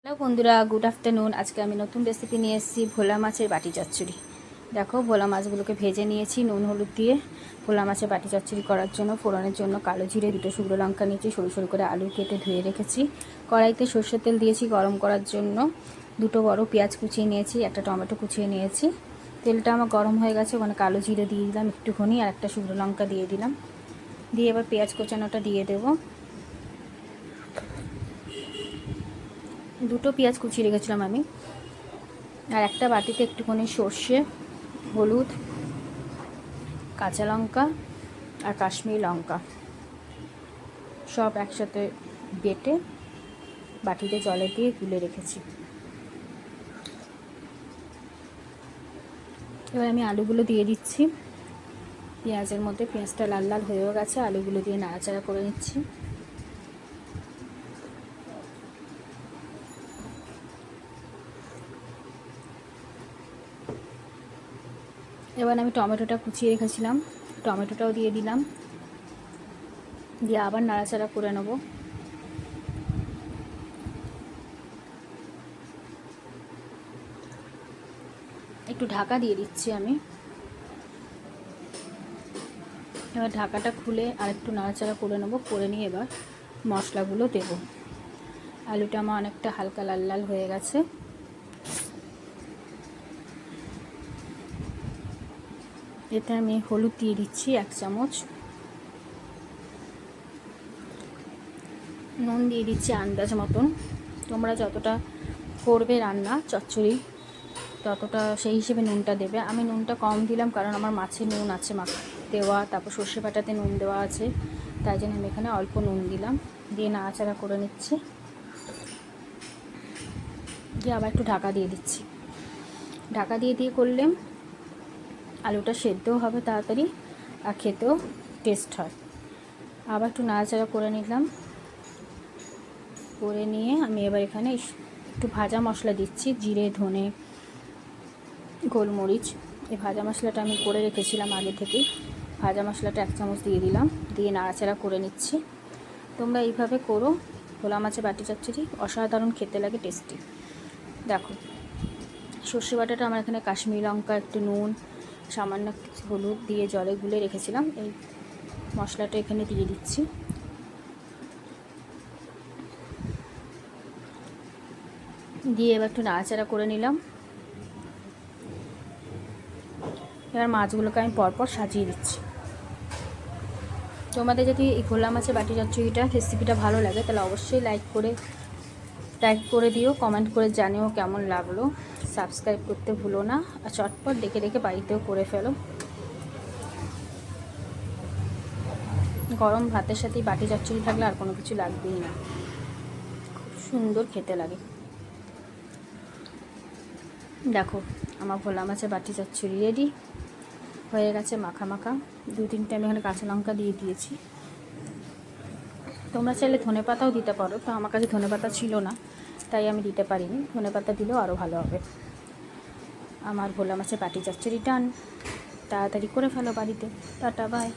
Hello বন্ধুরা, good afternoon. আজকে আমি নতুন রেসিপি নিয়ে এসেছি, ভোলা মাছের বাটি চচ্চড়ি। দেখো, ভোলা মাছগুলোকে ভেজে নিয়েছি নুন হলুদ দিয়ে। ভোলা মাছের বাটি চচ্চড়ি করার জন্য ফোড়নের জন্য কালো জিরে, দুটো শুকনো লঙ্কা নিয়েছি, সরু সরু করে আলু কেটে ধুয়ে রেখেছি। কড়াইতে সর্ষের তেল দিয়েছি গরম করার জন্য। দুটো বড় পেঁয়াজ কুচিয়ে নিয়েছি, একটা টমেটো কুচিয়ে নিয়েছি। তেলটা আমার গরম হয়ে গেছে, ওখানে কালো জিরে দিয়ে দিলাম একটুখানি, আর একটা শুকনো লঙ্কা দিয়ে দিলাম। দিয়ে এবার পেঁয়াজ কোচানোটা দিয়ে দেবো। দুটো পেঁয়াজ কুচিয়ে রেখেছিলাম আমি। আর একটা বাটিতে একটুখানি সর্ষে, হলুদ, কাঁচা লঙ্কা আর কাশ্মীরি লঙ্কা সব একসাথে বেটে বাটিতে জলে দিয়ে গুলে রেখেছি। এবার আমি আলুগুলো দিয়ে দিচ্ছি পেঁয়াজের মধ্যে। পেঁয়াজটা লাল লাল হয়েও গেছে, আলুগুলো দিয়ে নাড়াচাড়া করে নিচ্ছি। এবার আমি টমেটোটা কুচিয়ে রেখেছিলাম, টমেটোটাও দিয়ে দিলাম, দিয়ে আবার নাড়াচাড়া করে নেব। একটু ঢাকা দিয়ে দিচ্ছি আমি। এবার ঢাকাটা খুলে আর একটু নাড়াচাড়া করে নেব। করে নিয়ে এবার মশলাগুলো দেব। আলুটা আমার অনেকটা হালকা লাল লাল হয়ে গেছে। এতে আমি হলুদ দিয়ে দিচ্ছি 1 চামচ, নুন দিয়ে দিচ্ছি আন্দাজ মতন। তোমরা যতটা করবে রান্না চচ্চড়ি ততটা সেই হিসেবে নুনটা দেবে। আমি নুনটা কম দিলাম কারণ আমার মাছে নুন আছে দেওয়া, তারপর সর্ষে বাটাতে নুন দেওয়া আছে, তাই জন্য আমি এখানে অল্প নুন দিলাম। দিয়ে নাড়াচাড়া করে নিচ্ছি, দিয়ে আবার একটু ঢাকা দিয়ে দিচ্ছি। ঢাকা দিয়ে করলে আলুটা সেদ্ধও হবে তাড়াতাড়ি আর খেতেও টেস্ট হয়। আবার একটু নাড়াচাড়া করে নিলাম। করে নিয়ে আমি এবার এখানে একটু ভাজা মশলা দিচ্ছি, জিরে, ধনে, গোলমরিচ। এই ভাজা মশলাটা আমি করে রেখেছিলাম আগে থেকেই। ভাজা মশলাটা 1 চামচ দিয়ে দিলাম, দিয়ে নাড়াচাড়া করে নিচ্ছি। তোমরা এইভাবে করো, ভোলা মাছের বাটি চচ্চড়ি অসাধারণ খেতে লাগে, টেস্টি। দেখো, সর্ষে বাটাটা আমার এখানে কাশ্মীরি লঙ্কা, একটু নুন, সামান্য হলুদ দিয়ে জলে গুলে রেখেছিলাম। এই মশলাটা এখানে দিয়ে দিচ্ছি। দিয়ে এবার একটু নাড়াচাড়া করে নিলাম। এবার মাছগুলোকে আমি পরপর সাজিয়ে দিচ্ছি। তোমাদের যদি এই ভোলা মাছের বাটি চচ্চড়িটা রেসিপিটা ভালো লাগে তাহলে অবশ্যই লাইক করে দিও, কমেন্ট করে জানিও কেমন লাগলো। সাবস্ক্রাইব করতে ভুলো না, আর চটপট দেখে দেখে বাড়িতেও করে ফেলো। গরম ভাতের সাথে বাটি চচ্চড়ি থাকলে আর কোনো কিছু লাগবেই না, খুব সুন্দর খেতে লাগে। দেখো, আমার ভোলা মাছের বাটি চচ্চড়ি রেডি হয়ে গেছে, মাখা মাখা। 2-3টে আমি এখানে কাঁচা লঙ্কা দিয়ে দিয়েছি। তোমরা চাইলে ধনেপাতাও দিতে পারো, তো আমার কাছে ধনেপাতা ছিল না তাই আমি দিতে পারিনি। ধনেপাতা দিলেও আরও ভালো হবে। আমার ভোলা মাছের বাটি চচ্চড়ি ডান। তাড়াতাড়ি করে ফেলো বাড়িতে। Tata, by.